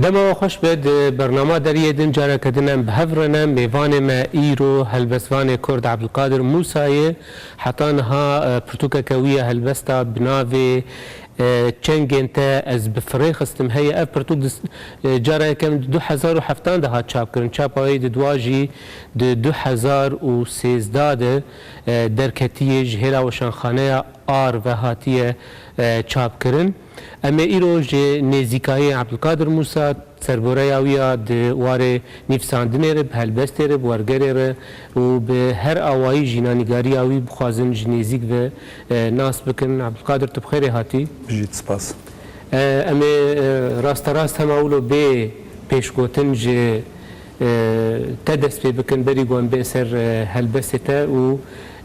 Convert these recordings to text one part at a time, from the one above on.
دما خوش بد برنامه دریه دن جاره کدنم بهفرنه میوان ما ایرو هلبسوان کرد عبدالقادر موسای حتی نها پرتوکا کویه هلبستا بناوی چنگین تا از بفریق استم هی اف پرتوک جاره کم 2017 ده چاپ کرن چاپ های دواجی 2013 در کتیه جهرا و شانخانه آر و هاتیه چاپ کرن اما ایرو جه نزیکای عبدالقادر موسی سربورای آویا دواره نفساندنه رو به هلبسته رو بورگره رو و به هر آوایی جینانیگاری آوی بخوازن جنیزیک و ناس بکن. عبدالقادر تو بخیره هاتی؟ بجید سپاس. اما راست هم اولو به پیشگوتن جه تدست پی بکن بری گوان به سر هلبسته تا و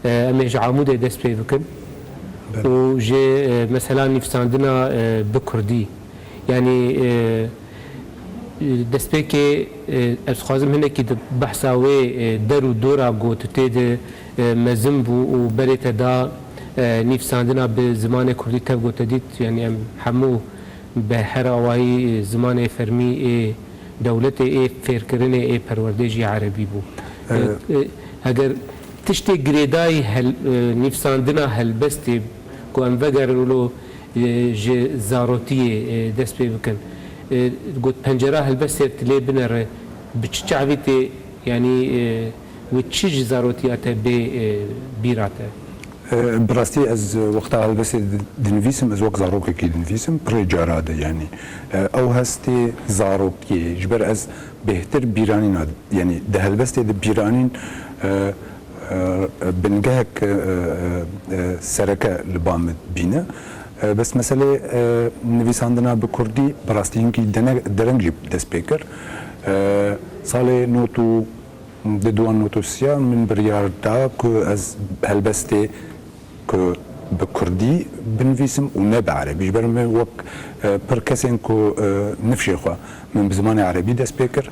اما جه عمود دست پی بکن و جه مثلا نفساندنا بکردی یعنی دست پی که از خوازم هنه که بحثاوی در و دورا گوتته ده مزم بو و بریت دا نفساندنا به زمان کردی تب گوته دید یعنی همو به هر آوائی زمان فرمی دولت فیرکرین پروردیجی عربی بو اگر تشتی گریدای نفساندنا هلبستی که ام وگرنولو زاروتی دست پی بکن قلت پنجره هلبسته تلی بنره بچ عویتی یعنی و چه جزاروتیاته بیراته براستی از وقت هلبسته دنویسم از وقت زاروکی که دنویسم پری جاراده یعنی او هستی زاروکی جبر از بهتر بیرانین یعنی ده هلبسته ده بیرانین بنگهک سرکه لبام بینه بس مسئله نویساندنا به کردی براستی اینکه درنگی دست پیکر سال نوتو دوان نوتو سیا من بریار دا که از هلبسته که به کردی بنویسم و نه به عربی برم وقت پر کسی که نفشه خواه من به زمان عربی دست پیکر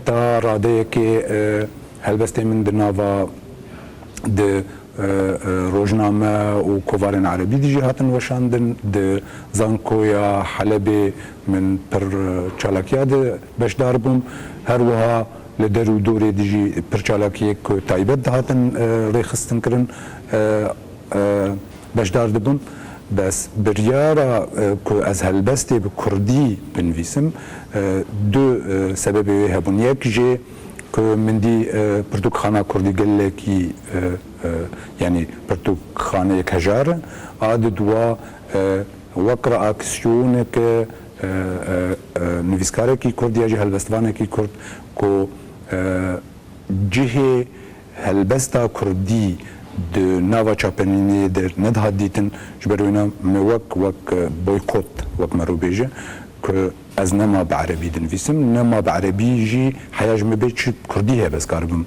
تا راده که هلبسته من دناوا ده روزنامه و کوارن عربی دیجی هاتن وشاندن ده زانکویا حلبی من پر چالاکیا ده بشدار بوم هر وها لدر و دوری دیجی پر چالاکیه که تایبت هاتن ریخستن کرن بشدار دبون بس بریارا که از هلبسته به کردی بنویسم دو سبب هبون یک جه که من دی پرتوک خانه کردی گله کی یعنی پرتوک خانه یک هجار عاد دوا وقر اکسیون که نویسکاره کی کردی اجی هلبستوانه کی کرد که جه هلبستا کردی د نوا چاپنینی در ندها دیتن جبروینا موک بویکوت وک مرو بیجه که از نما بعربی دنویسم نما بعربی جی حیاج مبیت چی کردی ها بس کاربم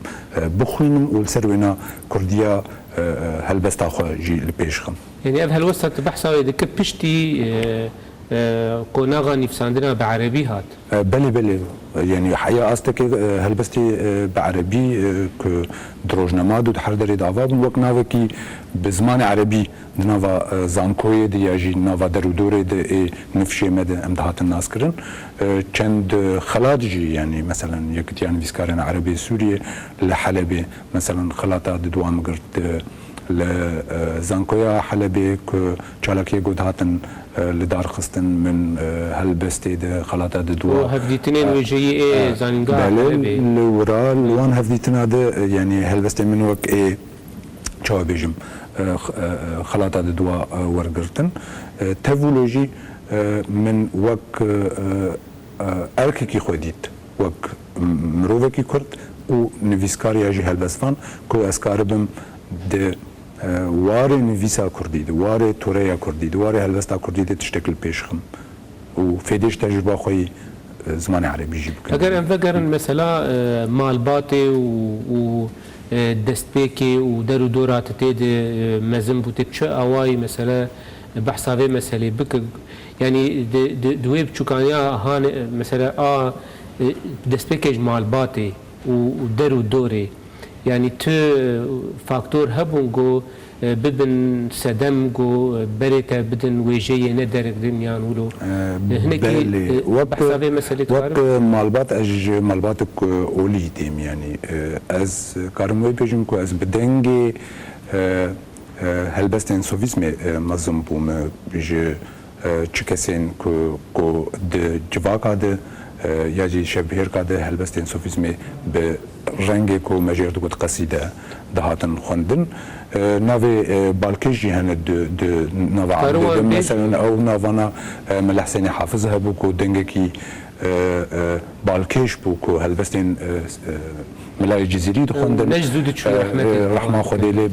بخوینم و لسر وینا کردیا هلبستا خوا جی لپیش خم يعني هذا الوسط بحثه إذا كبشتي قناغة نفساندنا بعربي هات بله يعني حقيقة أصلك هلبستي بعربي كدروجنا دو تحر دري دعوة وقت ناوكي بزمان عربي ناوا زانكوي دي يجي ناوا درو دوري دي نفشي مد امدهات الناس كرن چند خلاط جي يعني مثلا يكتيان فيسكارين عربي سوريا لحلبي مثلا خلاطات دوان مقرد لزانكويا حلبي كشالكي قد هاتن لدار خستن من هلبستي ده خلاطات دوا وهفديتنين وجهي زانينغا حلبي لورا لوان هفديتنا ده يعني هلبستي من وك چاو بيجم خلاطات دوا ورگرتن تفولوجي من وك اركي خوديت وك مروفكي كرد و نویسکاری اجی هلبستان که اسکاربم ده واره نویسا کردی ده واره توریا کردی ده واره هلبستا کردی ده تشتکل پیشخم و فیدیش تجربه خوی زمان عربی جی بکن اگر انفقرن مثلا مالباتی و دستپیکی و در و دورات تید مزم بوده چه آوائی مثلا بحثاوی مسئله بک یعنی دویب چوکانیا هان مثلا دستپیکش مالباتی و در و دوری یعنی تو فاکتور هبون گو ببن سدم جو بريتا بدن ويجي ندرك دنيا نقولوا هناك بحسابي مسألة وقت مالبات مالبات أولي ديم يعني از كارموي بيجن كو از بدنجي هلبستين سوفيزم مزم بوم بيجي چكسين كو د جواكا د ياجي شبهير كاده هلبستين سوفيزم برنگي كو مجير دو قصيده دهاتن خوندن نافي بالكيجي هنا د نافا مثلا او نافانا ملحسين حافظها بوكو دنگكي بالكيش بوكو هلبستين ملاي جزيري دخوندن نجزود شو رحمه خديلي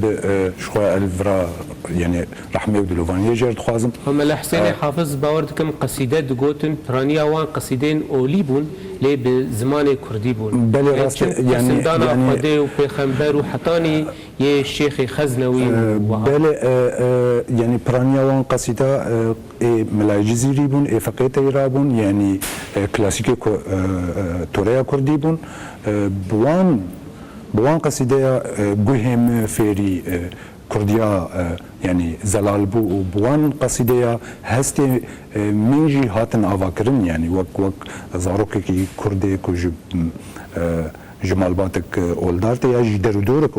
شخوا الفرا يعني رحمه ودلوفان يجر دخوازم هم الحسين حافظ باوردكم قصيده دغوتن برانيا وان قصيدين اوليبون لي بزمان كردي بون بل راست يعني خدي وبيغمبر وحطاني يا الشيخ خزنوي بل يعني برانيا وان قصيده ملاي جزيري بون فقيت يرابون يعني كلاسيكي توريا كردي بون بوان قصيده قهم فيري كرديا يعني زلال بو بوان قصيده هستي منجي هاتن افاكرن يعني وك زاروكي كردي كوج جمال باتك اولدارتي يا جدر دورك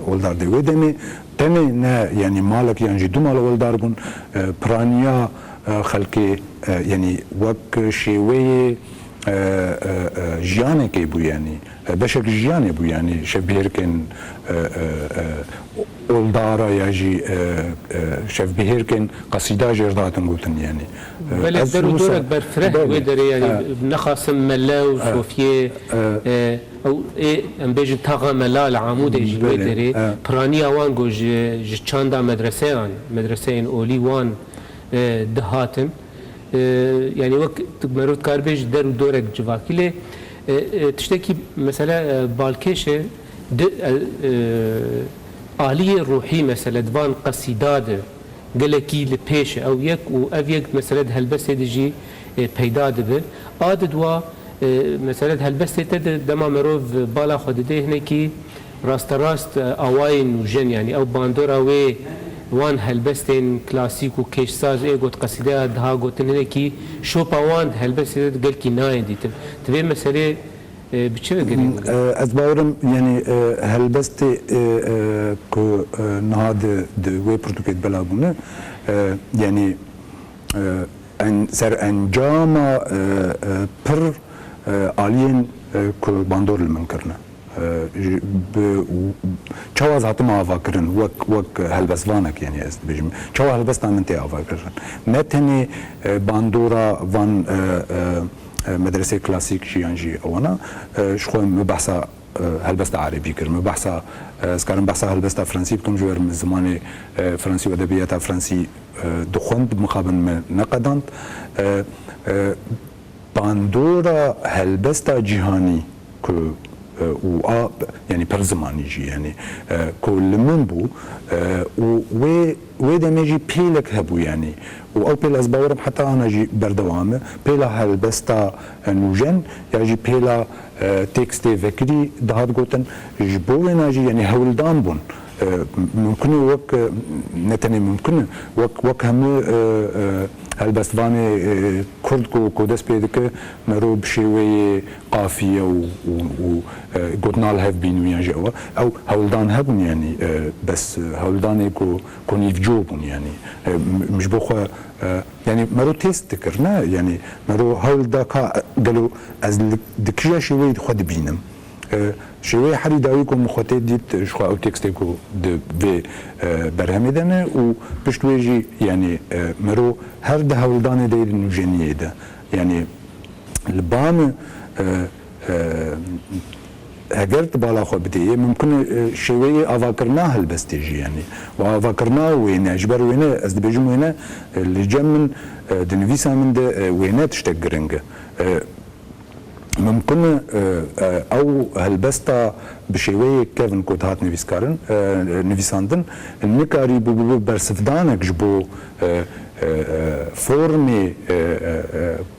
اولداردي ودمي تمي يعني مالك يعني دو مال اولدار بون برانيا خلقي يعني وك شيوي جياني كيبو يعني بشك جياني بو يعني شبيركن اولدارا ياجي شبيركن قصيده جرداتن قلتن يعني بل درو دورك برفره ويدر يعني نخاسم ملا وصوفيه او ايه ام بيجي تاغا ملا العمود يجي ويدر براني اوان جو جاندا مدرسه اولي وان دهاتن يعني وقت مرود كاربيج درو دورك جواكيله تشتكي مثلا بالكيشه آلية روحي مثلا دوان قصيدات قالكي لبيش او يك وافيك مثلا هالبس دجي بيداد به عاد دوا مثلا هالبس تد دما مروف بالا خدده هناكي راست اواين وجن يعني او باندورا وي وان هلبستين كلاسيك وكيش ساز ايه قلت قصيدة دها قلت هناكي شوبا وان هلبستين قالكي ناين دي تبي مسألة بتشوف قريب از باورم يعني هلبستي كو نهاد وي برتوكيت بلابونه يعني ان سر انجام پر آلين كو باندور المنكرنا چاواز هاتم آفاکرن وک هلبسوانک يعني از بجم چاوا هلبستان من تی آفاکرن نتنی باندورا وان مدرسة كلاسيك شيانجي أونا شخو مبحثة هلبستا عربي كر مبحثة سكارن بحثة هلبستا فرنسي بكم جوار من زمان فرنسي وأدبيات فرنسي دخوند مقابل من نقدانت باندورا هلبستا جهاني كو و يعني پر زماني جي يعني كل من بو و دمجي بيلك هبو يعني و او بيل از باورم حتى انا جي بردوامه بيلا هلبستا نوجن يعني بيلا تكستي فكري دهات قوتن جبو ناجي يعني هولدان بون ممكن وك نتني ممكن وك هم هلبستواني كرد كو دس بيدك مرو بشوي قافيه و قلنا لها بينو يعني جوا او هولدان هبن يعني بس هولدان كو نيفجوبن يعني مش بخوا يعني مرو تيست تكرنا يعني مرو هولدا قالوا از دكجا شوي خد بينم شوي حري داويكم مخاطي ديت شو او تكستيكو د في برهمدنه و بشتويجي يعني مرو هر ده هولدان دير نوجينيه ده يعني البام هجرت بالا خو بديه ممكن شوي افاكرناه البستيجي يعني وافاكرناه وين اجبر وين از بيجم وين اللي جمن دنفيسا من ده وين تشتغرنج ممكن او هلبستا بشوي كيفن كوت هات نفيسكارن نفيساندن النكاري بو برسفدانك جبو فورمي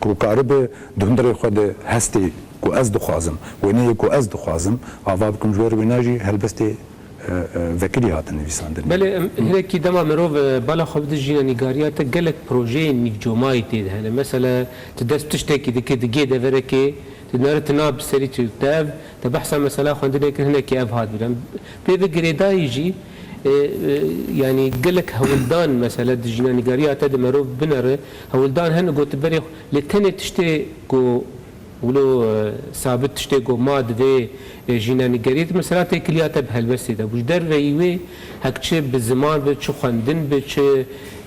كو كارب دندري خود هستي كو از دخوازم ويني كو از دخوازم افا بكم جوار ويناجي هلبستي vekirî hatin nivîsandin. بله هناكي دما مروف بالا خو بده جينا نيغاريا تقلك بروجي نيك جوماي تيد هنا مثلا تدس تشتكي دك دقي دفركي تنار تناب سري تاب تبحث مثلا خندنا هناكي اب هاد بدن بيبقريدا يجي يعني قالك هولدان مثلا جينا نيغاريا تد مروف بنر هولدان هن قلت بري لتني تشتي كو ولو ثابت تشتي كو ماد في جينا نيغاريا مثلا تكليات بهالبس ده وجدر ويوي هكچه بالزمان بچ خندن بچ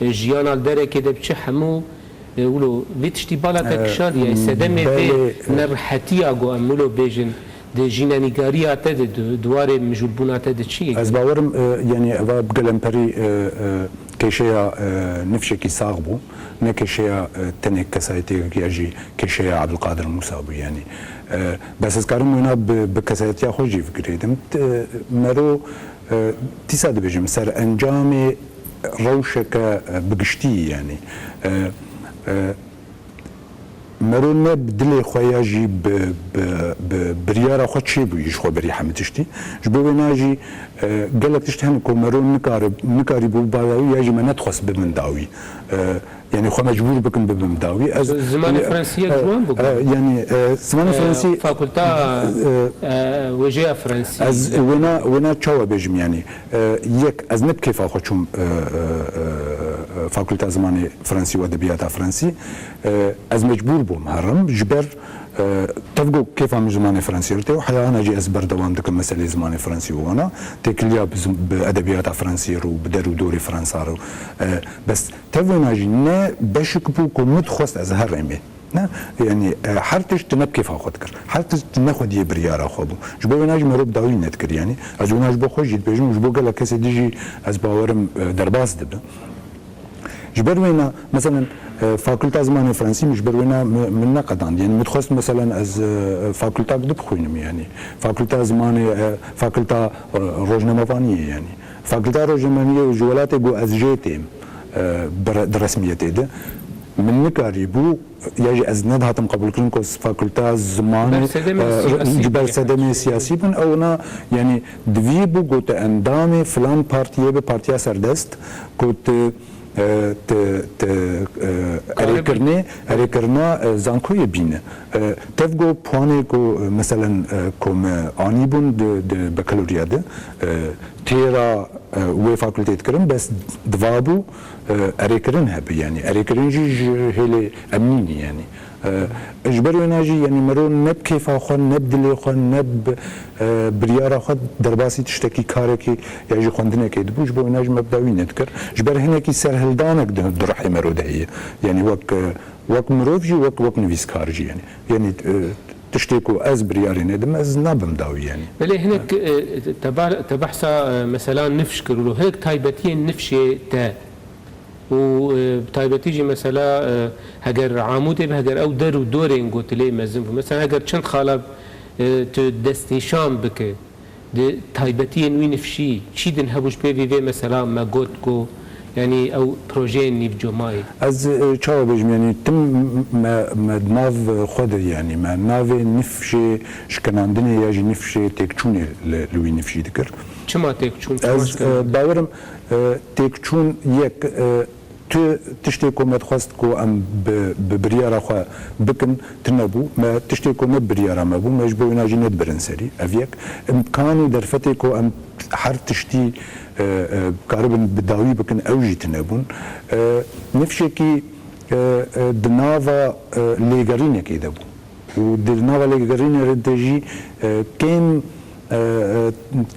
جيانا دره كده بچ حمو ولو بيتشتي بالا تكشان يعني سدمه في نرحتيا جو امولو بيجن de jinanîgariya te de duwarê mijûlbûna te de çi ye? Ez bawerim yani eva bigelemperî kêşeya nifşekî sağ bû, ne kêşeya tenê kesayetiyekî jî kêşeya Abdulkadir Musa bû yani. Bes ez karim wêna bi kesayetiya xwe jî fikirêdim. Mero dîsa dibêjim ser encamê rewşeke bigiştî yani. مرو نه بدلی خویا جی بریاره خود چی بویش خو بری همه تشتی جبو ناجی گلک تشتی هم کو مرو نکاری بو باوی یا جی منت خاص بمن داوی يعني خو مجبور بكم بمداوي زمان فرنسيه جوان بكم يعني زمان فرنسي فاكولتا وجهه فرنسي از ونا تشوا بيجم يعني يك از نب كيف اخوچم فاكولتا زمان فرنسي وادبيات فرنسي از مجبور بوم هرم جبر تفقو كيف عم زمان فرنسي ارتي وحيا انا جي اسبر دوام دك مساله زمان فرنسي وانا تكليا بادبيات فرنسي رو بدرو دوري فرنسا رو بس تفونا جي نه بشك بو كومت خواست از هر امي نه يعني حرتش تنب كيف اخذ كر حرتش ناخذ يبريار اخذ جبو ناج مرب داوي نتكر يعني از ناج بو خوش جيت بيجم جبو قال كاس ديجي از باورم درباس دب جبروينا مثلا فاكولتا زمان فرنسي مش بروينا من نقدان يعني متخصص مثلا از فاكولتا بدي بخوينم يعني فاكولتا زمان فاكولتا روجناموانيه يعني فاكولتا روجناموانيه وجولاتي بو از جيتيم برسميتي ده من نكاري بو يجي از ندهتم قبل كلنكو فاكولتا زمان جبر سدمي سياسي بن او نا يعني دوي بو قوت اندامي فلان بارتيه ببارتيا سردست قوت اريكرنا زانكوي بين تفقو بواني كو مثلا كوم انيبون د بكالوريا ده تيرا وي فاكولتي تكرم بس دوابو اريكرن هب يعني اريكرن جي هلي امنيني يعني اجبروا ناجي يعني مرون نب كيف اخو نب دلي اخو نب بريار اخو درباسي تشتكي كاركي يجي خوندنا كيد بوج بو ناجي مبداوي نذكر جبر هناكي سرهلدانك درحي مرو دهيه يعني وك مروفجي وك نفيس كارجي يعني تشتكو از برياري ندم از نابم داوي يعني بلي هناك تبحثا مثلا نفشكر له هيك تايبتين نفشي تا وبتايبتيجي مثلا هجر عمودي بهجر او در ودورين قلت لي مزم مثلا هجر چند خالب دستنشان بك تايبتين وين فشي شي دن هبوش بي مثلا ما قلتكو يعني او بروجين نيف جوماي از چاو بجم يعني تم ما ناف خود يعني ما ناف نفشي شكناندني ياجي نفشي تكچوني لوي نفشي دكر چما تكچون از باورم تكچون يك تو تشتي كو متخصص كو ام ببريارا خو بكن تنبو ما تشتي كو مبريارا ما بو مجبو ناجي ندبرن سري افيك امكاني درفتي كو ام حر تشتي قاربن بداوي بكن اوجي تنبون نفشكي دنافا ليغاريني كيدبو ودنافا ليغاريني ردجي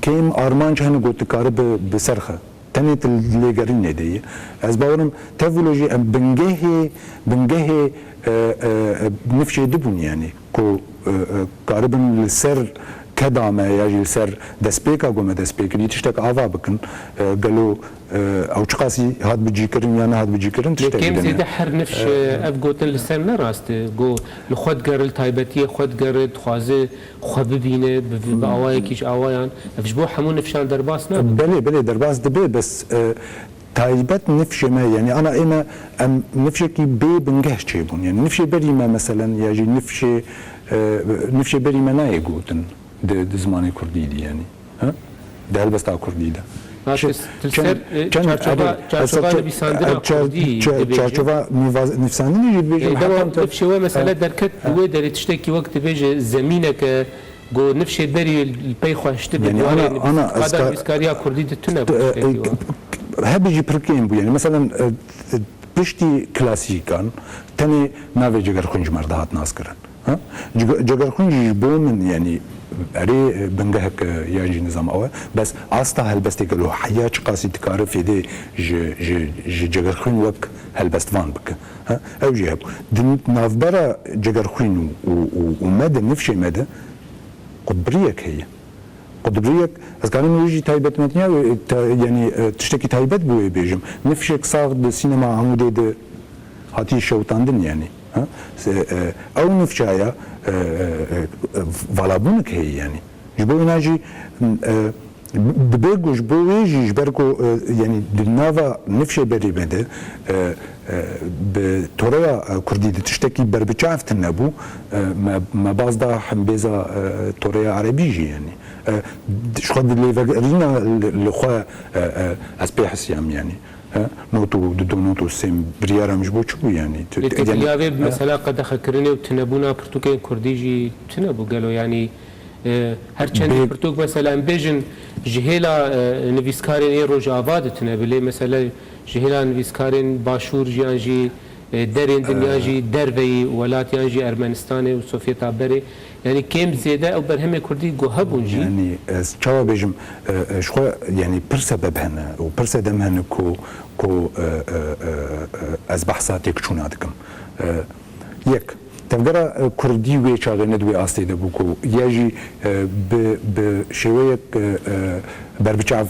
كيم ارمانج هن قلت قارب بسرخه تنت الليغاريني دي از باورم تفولوجي ام بنجهي نفشي دبون يعني كو قاربن لسر كدامه يجي سر دسبيكا قوم دسبيكري تشتك آوا بكن قالوا او چقاسي هاد بجيكرن يعني هاد بجيكرن تشتك كيم زيد حر نفش افغوتن لسر نراست جو لخود قرل تايبتي خود قرل خوازه خو ببينه باواي كيش اوايان افجبو حمو نفشان درباس نا بلي درباس دبي بس تايبت نفش ما يعني انا اما نفشكي بي بنجهش تشيبون يعني نفشي بري ما مثلا يجي نفشي بري ما نايقوتن د زماني كردي دي يعني ها ده هلبستا كردي ده چارچوبا نویساندنا کردی چارچوبا نویساندنی دبیجم حتی نفشه مثلا درکت بوی داری تشتکی وقت دبیجه زمینه که گو نفشه بری الپی خوشته بدواره قدر نویسکاریا کردی دتونه هبیجی پرکیم بو، یعنی مثلا پشتی کلاسیکان تنی ناوی جگرخونج مرده هات ناس کرن جگرخونج بو من یعنی اری بنگهک یاجی نظام اوه بس عاستا هلبستی کلو حیاج قاسی تکاره فیده جگرخون وک هلبست وان بک او جی هبو نافبرا جگرخون و مده نفشه مده قدبریک هی قدبریک از کارم یوجی تایبت متنیا یعنی تشتکی تایبت بوی بیجم نفشه کساق ده سینما عموده ده هاتی شوتاندن یعنی او نفشایا valabunuk heye yani. Jbo inaji bego jbo veji jberko yani dinava nefşe beribede be toraya Kurdi tişteki berbiçaftin nebu ma bazda hembeza toraya Arabiji yani. Şu kadar leverina lexwa asbihsiyam yani. نوتو دو نوتو سیم بریارم جبو چبو یعنی تکلیاوی مثلا قد خکرنه و تنبونا پرتوکین کردیجی تنبو گلو یعنی هر چند پرتوک مثلا بیجن جهیلا نویسکارین ای روج آباد تنبلی مثلا جهیلا نویسکارین باشور جیانجی درین دنیاجی دروی ولاتیانجی ارمنستان و سوفیت آبری yani kem ziyade o berheme Kurdi gohabunji yani çava bejim şu yani bir sebep hene o bir sebep hene ko az bahsa tekçuna dikim yek tevgera Kurdi ve çare ne dwe astede bu ko yaji be şeveyek berbiçav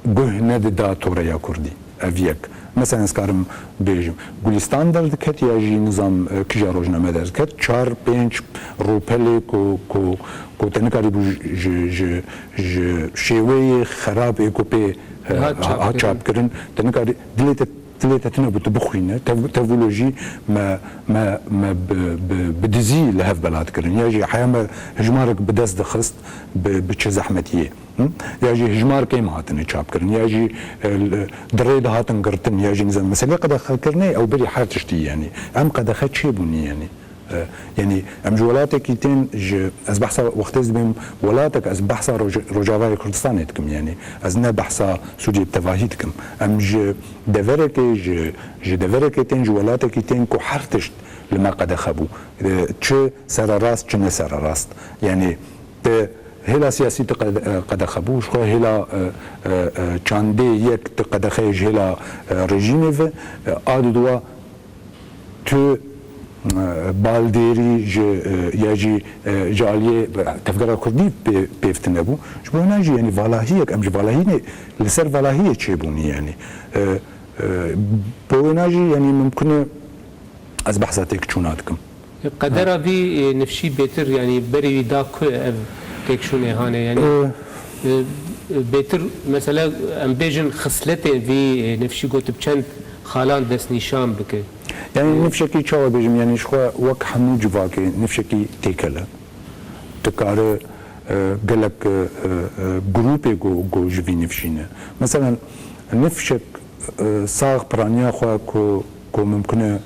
gohne de da toraya Kurdi eviyek مثلا اسکارم بیجم گلستان در دکت یا جی نظام کجا روزنامه در دکت 4-5 روپله کو تنکاری بو شیوه خراب اکوپی ها چاپ کردن تنکاری دلیت تنه بتو بخوینه تولوژی ما بدزی لهف بلاد کردن یا جی حیام هجمارک بدست دخست بچه زحمتیه یا جی هجمار کیم هاتنه چاپ کردن یا جی درید هاتن گرتن یا جی نظام مثلا قد خکرنه او بری حرتشتی یعنی ام قد خدشی بونی یعنی ام جولاتك يتين از بحثا وقت بهم ولاتك از بحثا رجاوي كردستان يتكم يعني از نه بحثا سوريا تفاهيتكم ام دفرك دفرك يتين جولاتك يتين كو حرتشت لما قد خبو تش سر راست تش سر راست يعني هلا سياسي قد خبو شو هلا چاندي يك قد خيج هلا رژيميف اد دوا تو بالديري يجي جاليه تفكر كردي بيفتن ابو شو ناجي يعني فلاهيه ام فلاهيه لسر فلاهيه تشيبوني يعني بوناجي يعني ممكن از بحثاتك شوناتكم قدر في نفشي بيتر يعني بري داك تكشوني هانه يعني بيتر مثلا ام بيجن خصلتين في نفشي قلت بچند خالان دست نشان بك يعني نفشكي چاوا بيجم يعني شو وك حمو جواكي نفشكي تيكلا تكاره قالك جروبي جو جوي نفشينه مثلا نفشك صاغ برانيا خو كو ممكن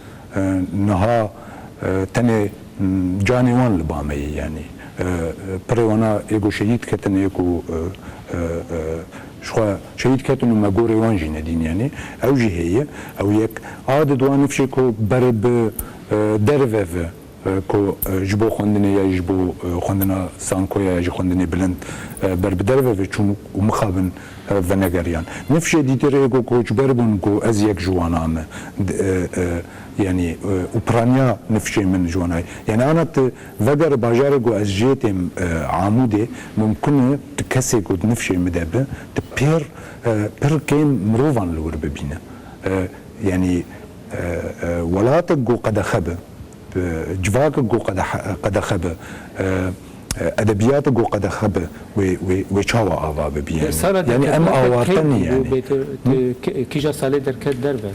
نها تاني جاني وان لبامي يعني بريوانا ايجو شهيد كتن ايجو شو شهيد كتن ومجوري وانجي ندين يعني او جي هي او يك عاد دوان نفشكو برب درفف كو جبو خوندني يا جبو خوندنا سانكو يا جي خوندني بلند برب درفف چون ومخابن فنگريان نفشي ديتريجو كو جبربن كو ازيك جوانام يعني اوبرانيا نفشي من جواناي يعني انا فجر باجارجو ازجيتم عمودي ممكن تكسي كو نفشي مدابه تبير بير كيم مروفان لور ببينا يعني ولاتك جو قد خبه جواك جو قد خبه ادبيات جو قد خبه وشاوا افا ببينا يعني ام اواتني يعني كيجا سالي دركت دربه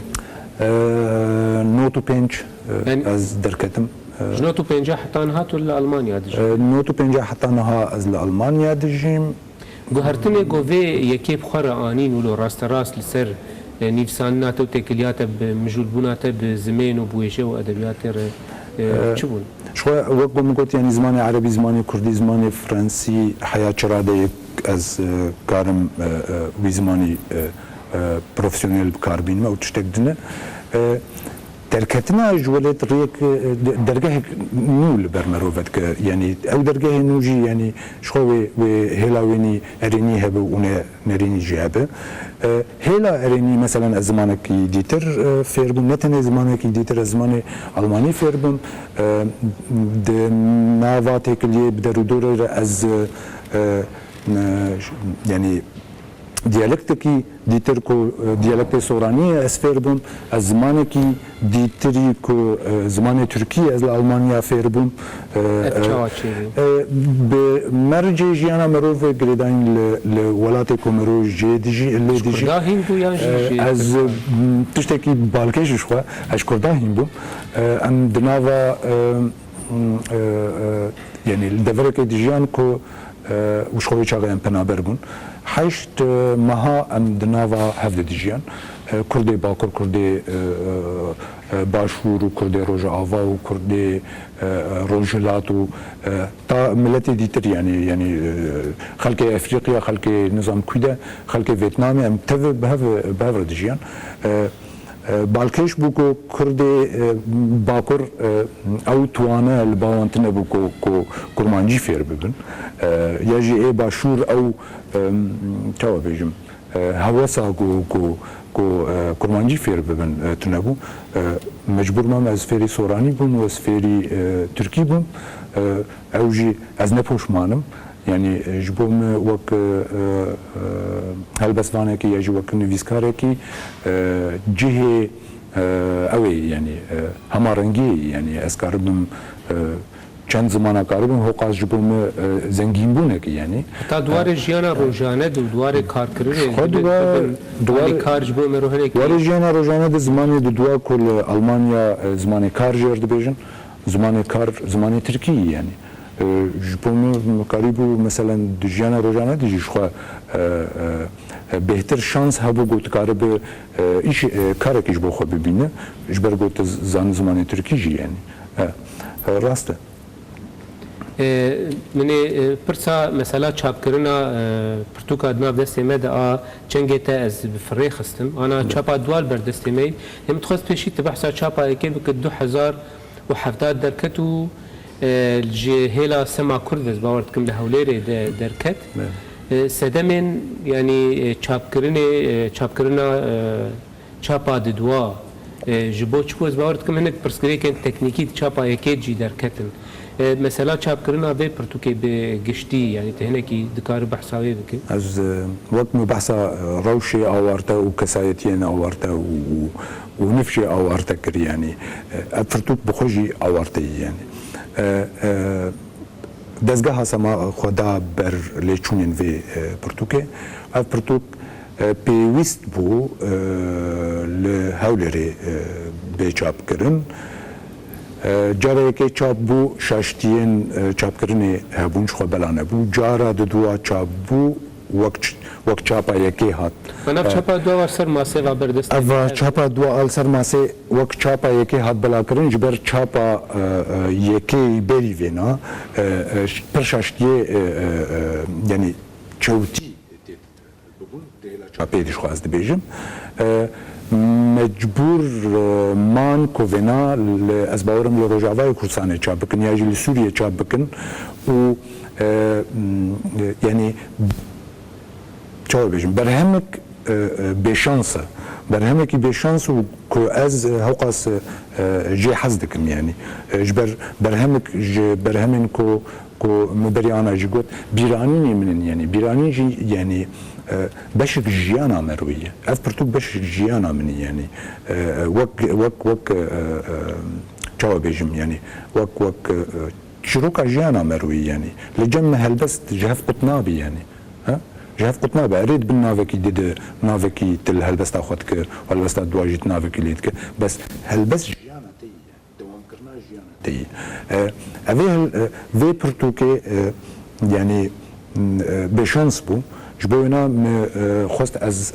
نوتو بينش از دركتم جنوتو پنجاه حتان هات ولا ألمانيا دج نوتو پنجا حتى نها از لألمانيا دجيم گوهرتنه گوه یکی بخور آنین ولو راست راست لسر نفسانات و تکلیات بمجولبونات بزمین و بویشه و ادبیات چه بون؟ شو وقت من قلت يعني زماني عربي زماني كردي زماني فرنسي حياة شرادة از كارم وي زماني بروفيسيونيل بكاربين ما وتشتك دنا دركتنا جولت ريك درجه نول برمروفت ك يعني او درجه نوجي يعني شو هلاويني اريني هبه ونا نريني جابه هلا اريني مثلا زمانك ديتر فيربم نتن زمانك ديتر زماني الماني فيربم د نافاتك اللي بدرودور از يعني دیالکتکی دیتر کو دیالکت سورانی اسفر بوم از زمانی کی دیتری کو زمان ترکیه از آلمانیا فر بوم به مرج جیانا مروف گریدان ل ولات کومروج جدیجی لیدیجی از تشتکی بالکش شو اش کرداهیم بوم ام دناوا يعني الدفرك ديجان كو وشخوي شاغي ام بنابر بون حشت مها ام دناوا هفد ديجان كردي باكر كردي باشور وكردي روجا آوا وكردي روجلات تا ملتي ديتر يعني خلق افريقيا خلق نظام كويدا خلق فيتنامي ام تف بهف ديجان بالکش بوکو کردی باکر او توانه الباوانتنه بوکو کرمانجی فیر ببن یا جی ای باشور او چاو بیجم هواسا کو کرمانجی فیر ببن تنبو مجبور مام از فیری سورانی بوم و از فیری ترکی بوم او جی از نپوشمانم يعني جبوم وك هالبسفانه كي يجي وك نفيسكاره كي جهه اوي يعني همارنجي يعني اسكاربم چند زمانه کاربم هوقاز جبوم زنگین بونه کی يعني تا دوار جیانا روزانه دوار کار کرده دوار کار جبوم روحه کی دوار جیانا روزانه د زمانه د دوار کل المانیا زمانه کار جرد بیژن زمانه کار زمانه ترکیه يعني جبوم قریبو مثلا دجانا روزانه دیجی شو بهتر شانس هبو گوت کار به ایش کار کیش بو خو ببینه جبر گوت زمان ترکیجی يعني راسته منی پرسا مثلا چاپ کرنا پرتوکا دنا دست مد ا چنگه تا از بفری خستم انا چاپا دوال بر دست می هم تخص پیشی تبحث چاپا کی بک 2070 درکتو الجهيلا سما كردز باورد كم لهوليري دركت سدمن يعني چاپكرنا چاپا ددوا جبو چپوز باورد كم هنك برسكري كان تكنيكي چاپا يكيد جي دركتن مثلا چاپكرنا به پرتوكي بگشتي يعني تهنكي دكار بحثاوي بك از وقت مبحثا روشي اوارتا وكسايتين اوارتا ونفشي اوارتا كر يعني پرتوك بخوجي اوارتي يعني دزگاه سما خدا بر لیچونین وی پرتوکه اف پرتوک پیوست بو لهولری به چاپ کرن جاره که چاپ بو شاشتین چاپ کرنی هبونش خو بلانه بو جاره دوا چاپ بو وقت چاپا یکی هات من چاپا دو ورسر ماسه و بردست اوا چاپا دو السر ماسه وقت چاپا یکی هات بلا کرن جبر چاپا یکی بری وینا پرشاشتیه یعنی چوتی بگون دیلا چاپی دیش خواست بیجم مجبور مان کوونا از باورم لروجاوای کردستان چاپ بکن یا جلی سوریه چاپ بکن و یعنی چاو بیشم برهمک بشانسه برهمکی بشانس و که از هوقاس جی حز دکم يعني جبر برهمن کو مبریانا جی گوت بیرانی منن يعني بیرانی جی يعني بشك جيانا مرويه اف برتوك بشك جيانا مني يعني وك چاو بیشم يعني وك شروكا جيانا مرويه يعني لجمع هلبست جهف قطنابي يعني ها جهف قطنابي اريد بالنافكي ديد نافكي تل هلبست اخوتك ولا بس دواجيت نافكي ليتك بس هلبس جيانا تي دوام كرنا جيانا دی وی پرتوکه یعنی بشانس بو جبوینا خواست از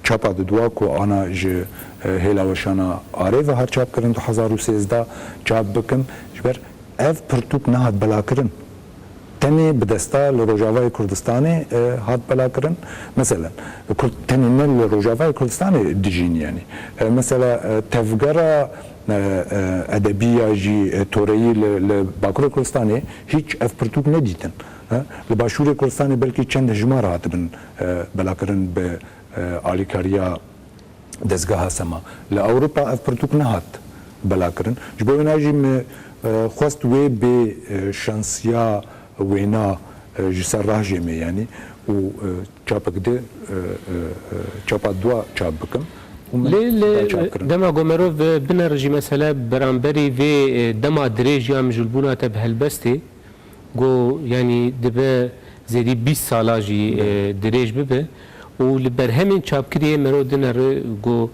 چاپا دوا کو آنا ج هلاوشانا آره و هر چاپ کرن 2013 چاپ بکن جبر اف پرتوک نه هات بلا کرن تنی بدستا لروجاوای کردستانی هات بلا کرن مثلا تنی نل لروجاوای کردستانی دیجین یعنی مثلا تفگرا ادبیه جی توری لباکور کردستانی هیچ اف پرتوک ندیدن لباشور کردستانی بلکه چند هجمار هاتبن بلا کرن به آلیکاریا دزگاه سما لأوروبا اف پرتوک نهات بلا کرن جبوی ناجی خواست وی به شانسیا وینا جسر راه جمعه یعنی و چاپک ده چاپا دوا چاپ بکم دما گومرو بنرجی مثلا برانبری و دما دریج یا مجلبونا تب هلبستی گو یعنی دبه زیدی 20 سالا جی دریج ببه و لبرهمین چاپ کریه مرو دنر گو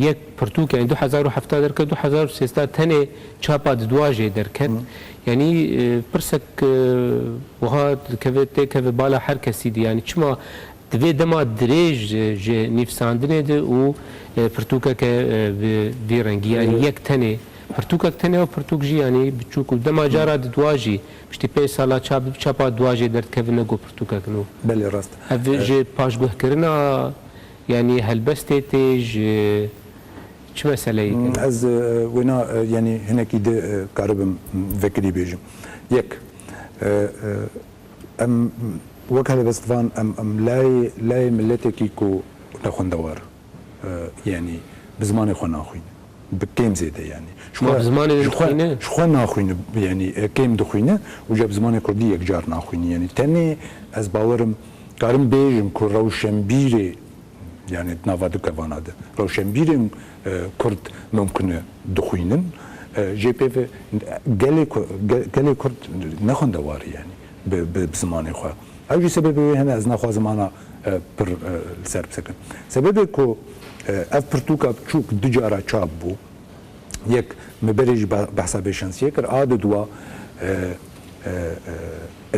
یک پرتوک یعنی 2007 درکد 2013 تنه چاپا دواجه درکد یعنی پرسک وها که بالا هر کسی دی یعنی چما دوی دما دریج جه نفساندنه ده و پرتوکه که وی رنگی یعنی یک تنه پرتوکه تنه و پرتوک جی یعنی بچوکو دما جارا دواجی پشتی 5 سالا چاپا دواجه درد که نگو پرتوکه کنو بله راست او جه پاشگوه کرنا یعنی هلبسته تیج چه مسئله از وینا یعنی هنکی ده کاربم وکری بیجم یک ام وک هلبستوان ام لای ملتی کی کو نخوندوار یعنی بزمان خو ناخوین بکیم زیده یعنی بزمان نخوینه شخو ناخوینه یعنی کیم دخوینه و جب زمان کردی یک جار ناخوینه یعنی تنی از باورم کارم بیجم که روشنبیری yani navadu kavanadı. Roşenbir'in Kürt mümkün duhuyunun JPV geli Kürt ne konda var yani be zamanı xwa. Avcı sebebi hene az naxwa zamana per serb sekin. Sebebi ko ev pertuka çok dicara çab bu. Yek meberij bahsa beşansiye kar adı dua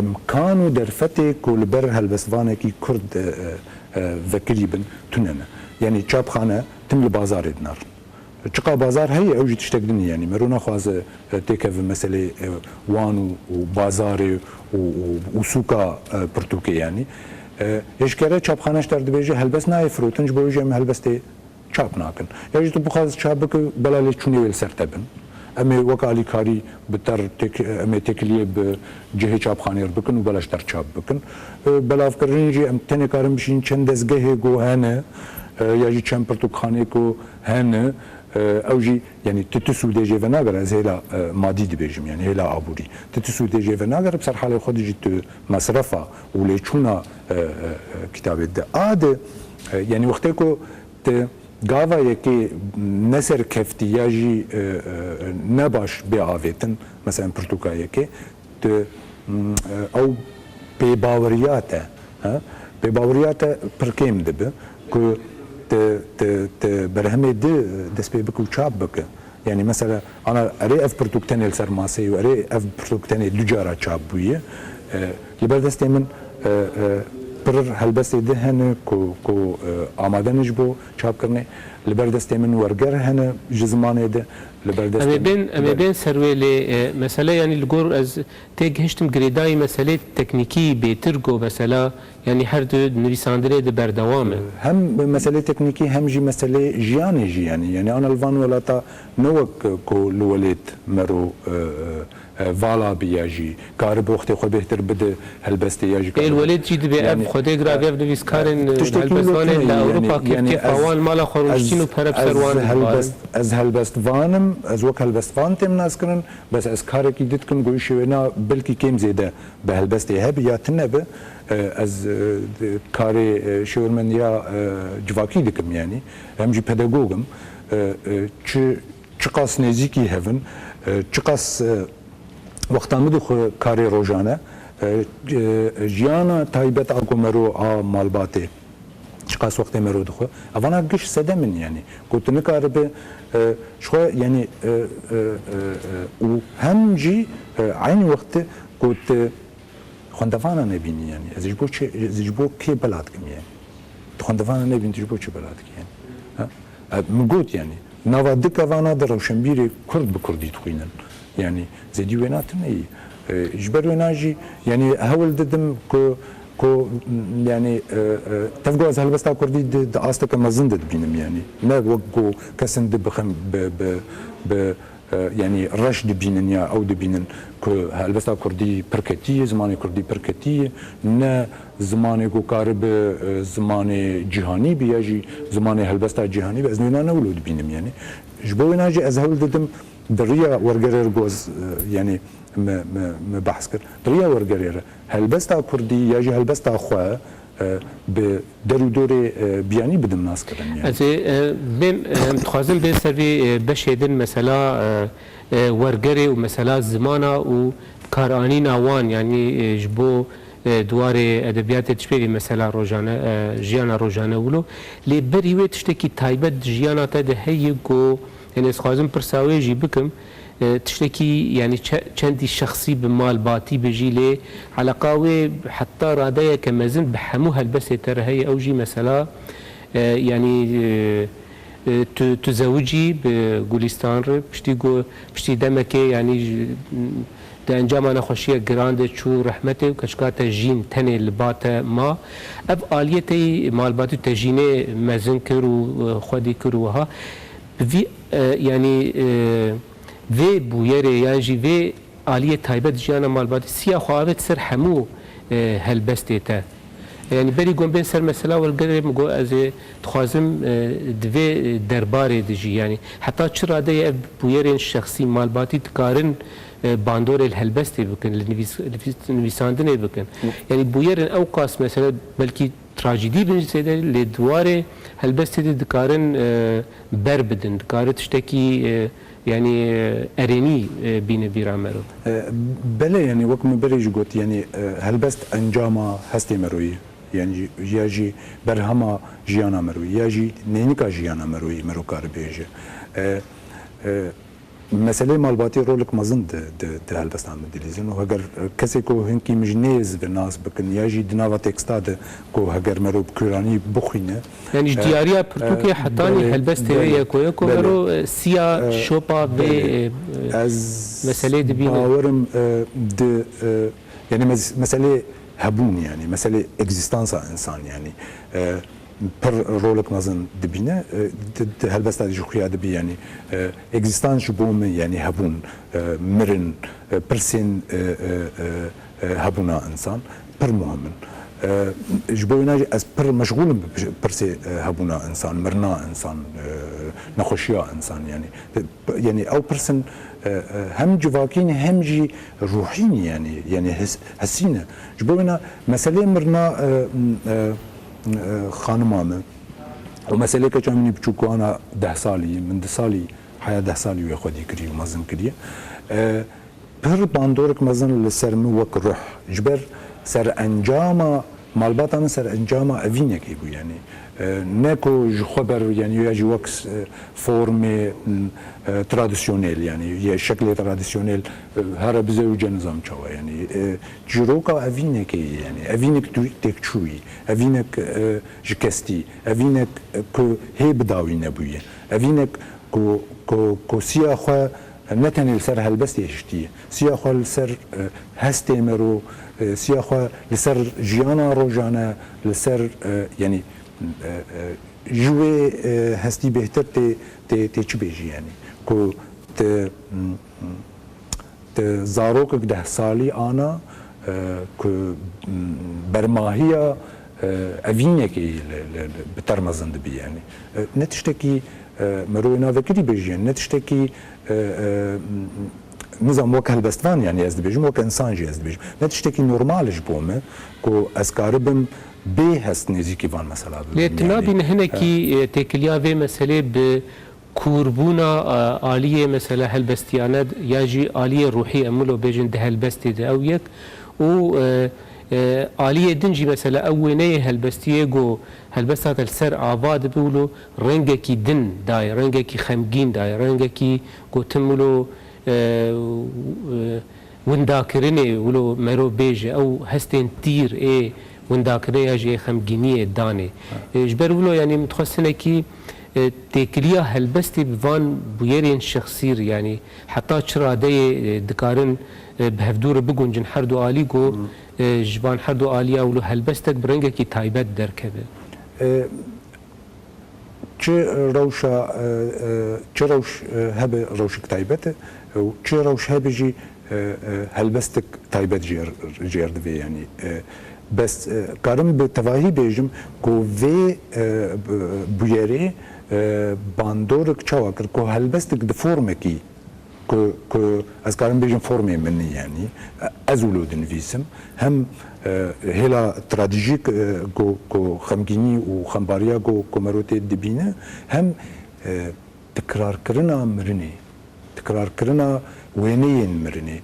امکانو در فتح کل بر هلبستوانه کی کرد وکریبن توننه یعنی چاپخانه تم لبازار ادنار چقا بازار هی اوجی تشتگدن یعنی مرونا خواز تکف مسئله وان و بازار و سوکا پرتوکه یعنی اشکره چاپخانهش در دبیجه هلبست نای فروتنج بوجه هم هلبسته چاپ ناکن یعنی تو بخواز چاپ بکه بلالی چونی ویل سرتبن امی وکالی کاری بتر امی تکلیه به جهه چاپخانه بکن و بلاش در چاپ بکن بلاف کردنجی ام تنه کارم بشین چند دزگه گو هنه یا جی چند پرتوکخانه کو هنه او جی یعنی تتسو دیجه و ناگر از هلا مادی دی بیجم یعنی هلا عبوری تتسو دیجه و ناگر بسر حال خود جی تو مصرفه و لیچونا کتابه ده آده یعنی وقتی که گاوا یکی نسر کفتی یا جی نباش بیاویتن مثلا پرتوکا یکی او پیباوریات پرکیم دبه که برهمه ده دست پی بکو چاب بکه یعنی مثلا انا اری اف پرتوکتنی سرماسی و اری اف پرتوکتنی دوجارا چاب بویه لبر دستی من پر هلبستی ده هنه کو آماده نجبو چاپ کرنه لبر دستی من ورگر هنه جزمانه ده لبر دستی اما بین سرویلی مثلا یعنی لگور از تیگ هشتم گریدای مسئله تکنیکی بیترگو مثلا یعنی هر دو نویساندره ده بردوامه هم مسئله تکنیکی هم جی مسئله جیانی جی یعنی آن الوان ولاتا نوک کو لولید مرو والا بیاجی کار بوخت خود بهتر بده هلبسته یاجی الولید جی دبی اب خود گراوی اب دویس کارن هلبستوانه لاوروپا که فوال مالا خورشتین و پرب سروان از هلبستوانم از وک هلبستوان تم ناس کنن بس از کار کی دیت کن گوی شوینا بلکی کم زیده به هلبسته هب یا تنبه از کار شورمن یا جواکی دکم یعنی هم جی پداگوگم چقاس نزیکی هفن چقاس وقتا مدو کاری روزانه جیانا تایبت آکومرو مالباته چقاس وقت مرود خو اوانا گش سده من يعني قلت نكارب شو يعني و هم جي عين وقت قلت خندفانا نبيني يعني زجبو كي بلادكم يعني خندفانا نبين تجبو چه بلادك يعني من قلت يعني نوا دك اوانا در روشنبيري كرد بكردي تخينن يعني زدي ويناتن اي جبر ويناجي يعني هول ددم كو يعني تفقوا از هلبستا كردي د استك مزند بينم يعني ما وقو كسند بخم ب يعني رشد بينن يا او دبينن كو هلبستا كردي بركتي زماني كردي بركتي نا زماني كو قارب زماني جهاني بيجي زماني هلبستا جهاني باذن الله ولود بينم يعني جبونا جي از هول ددم دريا ورغرر جوز يعني ما بحث كر دريا ورغرر هلبستا كردي يجي هلبستا خو به درو دوره بیانی بدم ناس کردن يعني. از بیم خواستم به سری بشیدن مثلا ورگری و مثلا زمانا و کارانی نوان يعني جبو دوار ادبیات تشبیری مثلا روزانه جیانا روزانه ولو لی بریوه تشتکی تایبت جیانا تا ده هی گو يعني خواستم پرساوی جی بکم تشتكي يعني چندي شخصي بمال باتي بجي لي علاقاوي حتى رادية كمازن بحموها البس ترى هي اوجي مثلا يعني تزوجي بجولستان بشتي دمكي يعني ده انجام انا خوشيه جراند شو رحمته وكشكاته جين تني لباته ما اب اليتي مال باتي تجيني مازن كرو خدي كروها في يعني وی بویره یعنی جی وی آلیه تایبت جیانا مالباتی سیاه خواهد سر همو هلبسته تا يعني بري قوم بين سر مثلا والقرب مقول از تخازم دوی درباره دجي يعني حتى شرا ده بويرين شخصي مالباتي تقارن باندور الهلبسته بكن النويساندنه بكن يعني بويرين اوقاس مثلا بلكي تراجيدي بالنسبه لدواره هلبسته دقارن بربدن دقارن تشتكي يعني اريني بين بيرامرو بله يعني وقت من بريج قلت يعني هلبست انجاما هستي مروي يعني ياجي برهما جيانا مروي ياجي نينيكا جيانا مروي مرو كار بيجي مسألة مالباتي رولك مازن ده هلبستان مدليزن وهجر كسي كو هنكي مجنيز بالناس بكن ياجي دناوا تكستاد كو هجر مرو بكوراني بخينه يعني دياريا برتوكي حتاني هلبست هي كو مرو سيا شوبا ب مسألة دبينا باورم د يعني مسألة هبون يعني مسألة اكزيستانسا انسان يعني پر رولك مازن دبينه هلبست هذه جوخيا دبي يعني اكزيستانس بوم يعني هبون مرن برسين هبونا انسان پر مهم جبونا از پر مشغول برسي هبونا انسان مرنا انسان نخوشيا انسان يعني او برسن هم جواكين هم جي روحين يعني حسينه جبونا مسألة مرنا خانمامه ومسألة كجامني بچوكو أنا 10 سالي من 10 سالي حياة 10 سالي وياخدي كري ومازن كريه بر باندورك مازن لسرمي وك روح جبر سر انجاما مالباتنا سر انجاما أفينك يبو يعني نكو خبر يعني يجي وكس فورمي تراديسيونيل يعني هي شكل تراديسيونيل هر بزوج نظام شوا يعني جروكا أفينك يعني أفينك تكشوي أفينك جكستي أفينك كو هي بداوي نبويه أفينك كو سياخا نتن السر هلبس يشتي سياخا السر هستي مرو سياخا لسر جيانا روجانا لسر يعني جوي هستي بهتر تي تشبيجي يعني كو ت زاروك 10 سالي انا كو برماهيه افينك بترمزن دبي يعني نتشتكي مروينا ذكري بيجي نتشتكي نظام وك هلبستان يعني از دبيجم وك انسان جي از دبيجم نتشتكي نورمال جبومه كو اسكاربم بي هست نزيكي فان مثلا لتنابي هنكي تكليا في مساله ب كوربونا آلية مثلا هلبستيانات ياجي آلية روحية أمولو بيجن ده هلبستي ده أو يك و آلیه دنجی مثلا اوینه هلبستیه گو هلبستات السر آباد بولو رنگه کی دن دای رنگه کی خمگین دای رنگه کی گوتمولو ونداکرنه ولو مرو بیج او هستین تیر ای ونداکرنه یاجی خمگینی دانه جبر ولو یعنی متخصنه کی تکلیه هلبستی بوان بویرین شخصیر یعنی حتی چرا دی دکارن بهفدور بگونجن هر دو آلی گو جبان هر دو آلی اولو هلبستک برنگه کی تایبت درکبه چه روش هبه روشک تایبته و چه روش هبه جی هلبستک تایبت جیر دوی یعنی بس کارم به تواهی بیجم کو وی بویری باندورک چاوا کر کو هلبستک د فرمکی کو از کارم بیجم فرمی منی یعنی از ولود نویسم هم هلا ترادیجیک کو خمگینی و خمباریا کو مروتی دبینه هم تکرار کرنا مرنی تکرار کرنا وینین مرنی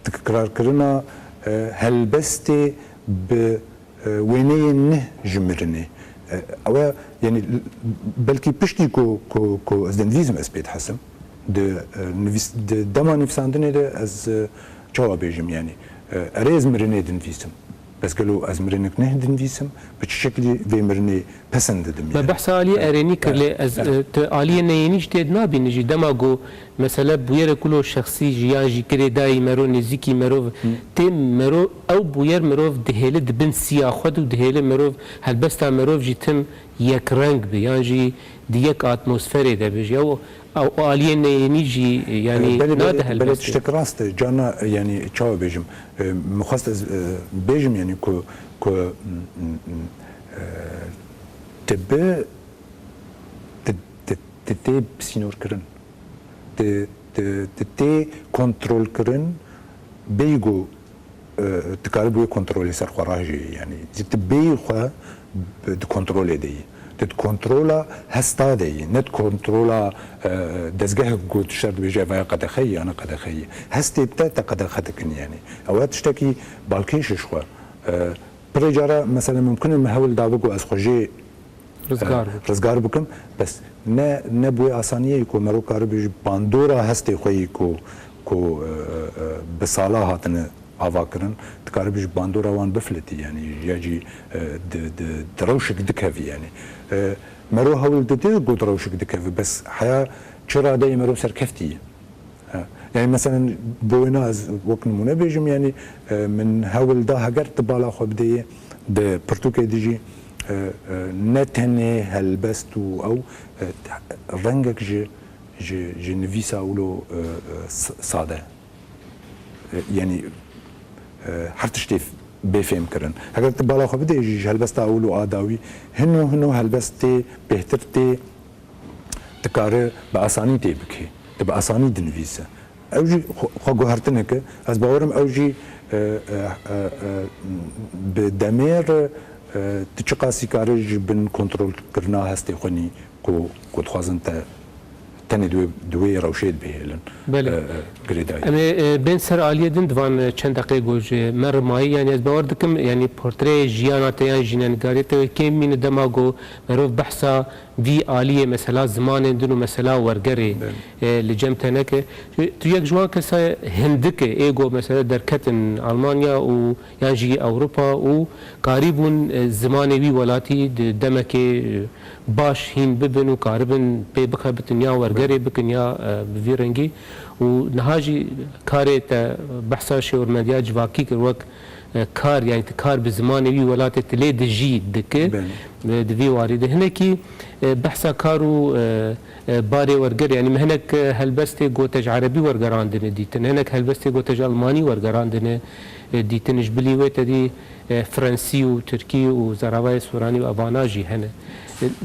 تکرار کرنا هلبستی به وینین نه جمرنی او یعنی بلکی پشتی کو از دنویزم اسپید حسم د دما نفساندنه ده از جواب بیجم یعنی ارز مرنه دنویسم بس قالوا از مرنك نه دنویسم به شکلی وی مرنه پسند دم يعني بحث عالي اريني كرلي از عالي نينيش تد نابي نجي دماغو مثلا بوير كله شخصي جياجي كري داي مرو نزيكي مرو تم مرو او بوير مرو دهيله دبن سيا خد ودهيله مرو هلبستا مرو جي تم يك رنگ بيانجي ديك اتموسفير ده بيجي او عالي نيجي يعني ناده هلبست تشتك راست جانا يعني تشاو بيجم مخصص بيجم يعني كو تبه تتي بسينور كرن تتي كنترول كرن بيجو تكاربو كنترول سر خراجي يعني تبي خو كنترول دي تكنترولا هستا دي نت كنترولا دزجه قلت شرط بيجي فيا قد خي انا قد خي هستي بتا قد خدكن يعني اوقات تشتكي بالكيش شو برجارة مثلا ممكن المهول دابقو از خوجي رزگار بکم بس نه نبوی آسانیه کو مرو کار بیج باندورا هستی خوی کو بسالا هاتن آوا کرن تکار بیج باندورا وان بفلتی يعني یاجی دروشک دکوی يعني مرو هول دتی گو دروشک دکوی بس حیا چرا دای مرو سرکفتی يعني مثلا بوينا از وقت نمونه بیجم يعني من هول دا هگرت بالا خو بدی د پرتوکه دیجی نتنه هلبستو او رنگك جي نفيسا ولو ساده يعني حرتشتي بفهم كرن اگر تبالا خو بده جي هلبستا اولو اداوي هنو هلبستي بهترتي تكار باساني تي بكي تبقى اساني دنفيسا او جي خو هرتنك از باورم او جي بدمير تشقاسي كارج بن كنترول كرنا هستي خوني كو تخازن تاني دوي روشيد بهلن بله اما بين سر عاليه دن دوان چند دقيقه گوج مر ماي يعني از باور دكم يعني بورتري جيانا تيان جينانگاري تو كيم من دماغو مروف بحثا في عاليه مثلا زمان دنو مثلا ورگري لجمتنك تو يك جوان كسا هندك ايغو مثلا دركتن المانيا و يعني اوروبا و قريبون زماني ولاتي دمك باش هين ببن و قاربن بي بخبتن يا ورگري بكن يا بفيرنگي و نهاجي كاري بحثا شور مديا جواكي كروك كار يعني كار بزماني ولاتي تلي دجي دك دفي وارد هناكي بحثا كارو باري ورقر يعني هناك هلبستي قوتج عربي ورقراندن ديتن هناك هلبستي قوتج الماني ورقراندن ديتن جبلي ويتدي فرنسي وتركي وزراوي سوراني واباناجي هنا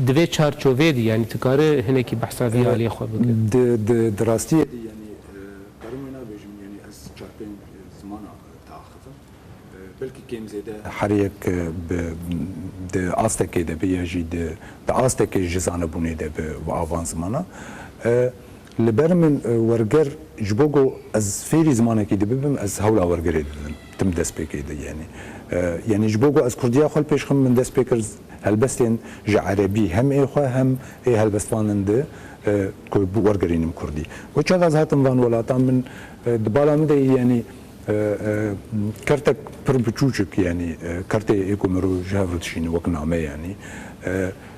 دوی چارچوبه دی یعنی تکاره هنکی بحثا دی علی خو بگه دراستی دی یعنی کارمنا بجم یعنی از چارپن زمان تاخذ بلکه کیم زیده حریک د آستک ده بیاجی د آستک جزانه بونه ده و آوان زمانه لبرمن ورگر جبوگو از فیری زمانه کی دی ببم از هولا ورگر دیدن تم دست بکیده یعنی جبوگو از کردیا خال پیش خم من دست بکر هلبستین جا عربی هم ایخوا هم ای هلبستواننده که ورگرینم کردی و چند از هاتم وان ولاتا من دبالا مده یعنی کرتك پر بچوچك يعني كرتي ايكو مرو جافرتشين وكنامه يعني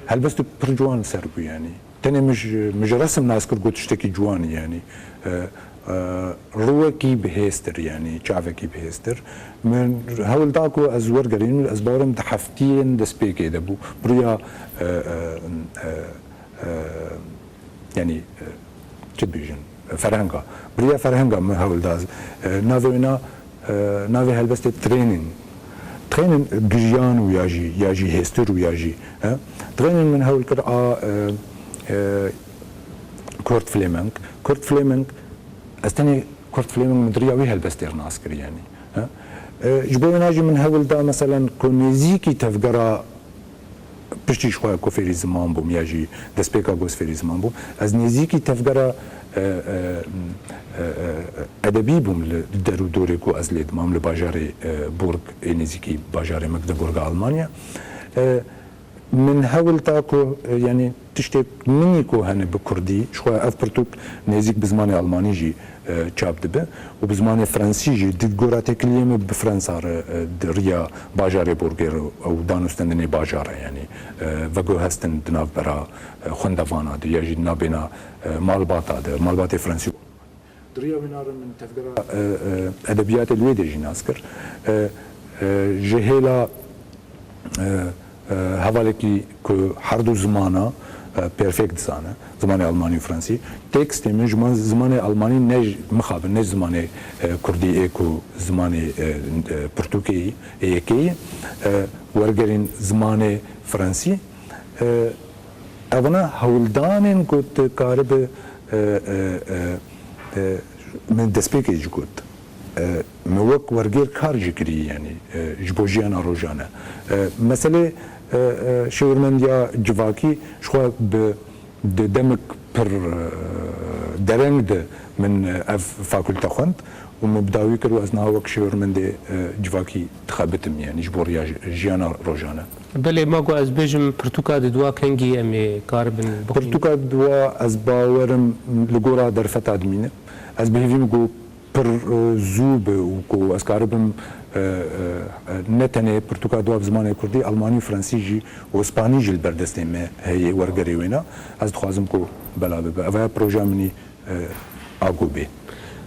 هل بس پر جوان سربو يعني تاني مش رسم ناس كر تشتكي جوان يعني روكي بهستر يعني شافكي بهستر من هول داكو ازور قرين الاسبارم دحفتين دسبيكي دبو بريا يعني تبيجن فرهنگا بريا فرهنگا ما هول داز نافينا نافي هلبست ترينين جيان وياجي هستر وياجي ترينين من هول كر كورت فليمنك استني كورت فليمنك مدريا وي هلبستر ناسكر يعني جبوي ناجي من هول دا مثلا كونيزيكي تفقرا پشتی شوی کوفری زمان بوم یا جی دسپیکا گوسفری زمان بوم از نزیکی تفکر ادبی بوم درو دوره کو از لید مام لباجار بورگ نزیکی باجار مگدبورگ آلمانیا من هول تاكو يعني تشتك مني كو هن بكردي شويه اف برتوك نزيك بزمان الماني جي تشاب دبه وبزمان فرنسي جي دي غورات كلمه بفرنسا ريا باجاري بورغر او دانوستندني باجاره يعني فغو هستن دناف برا خوندفانا دي يجي نابنا مالباتا مالباتي فرنسي دريا بنار من تفكر ادبيات الويدي جي ناسكر جهيلا هوالکی که هر دو زمانه پرفکت زانه زمان آلمانی و فرانسی تکست من زمان آلمانی نه مخابر نه زمان کردی ایکو زمان پرتوکی ایکی ورگرین زمان فرانسی اونا هولدانن کت کارب من دسپیکی جکت موک ورگیر کار جکری یعنی جبوجیانا روزانه مسئله شورمندیا جواکی شو بدمك پر درنگ من اف فاکولته خوند و مبداوی کرد و از ناوک شورمند جواکی تخابتم يعني جبور جيانا روجانا بله ما گو از بيجم پرتوکا دوا کنگی امی کاربن پرتوکا دوا از باورم لگورا در فتا دمینه از بهویم گو پر زوب و کو از کاربم نتنه پرتوکا دوا بزمان کردی آلمانی فرانسی جی و اسپانی جی البردسته ما هي ورگری وینا از دخوازم کو بلا ببا اوه پروژه منی آگو بی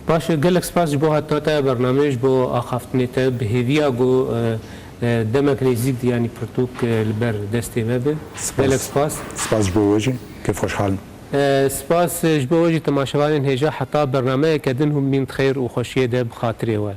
باشه گلک سپاس بو هاتناتا برنامج بو آخافتنی تا بهیویا گو دمک نزیک یعنی پرتوک البر دسته ما بی گلک سپاس بو وجه كيف خوشحال سپاس جبو وجه تماشاوان هجا حتا برنامه کدنهم من خیر و خوشیه ده بخاطره و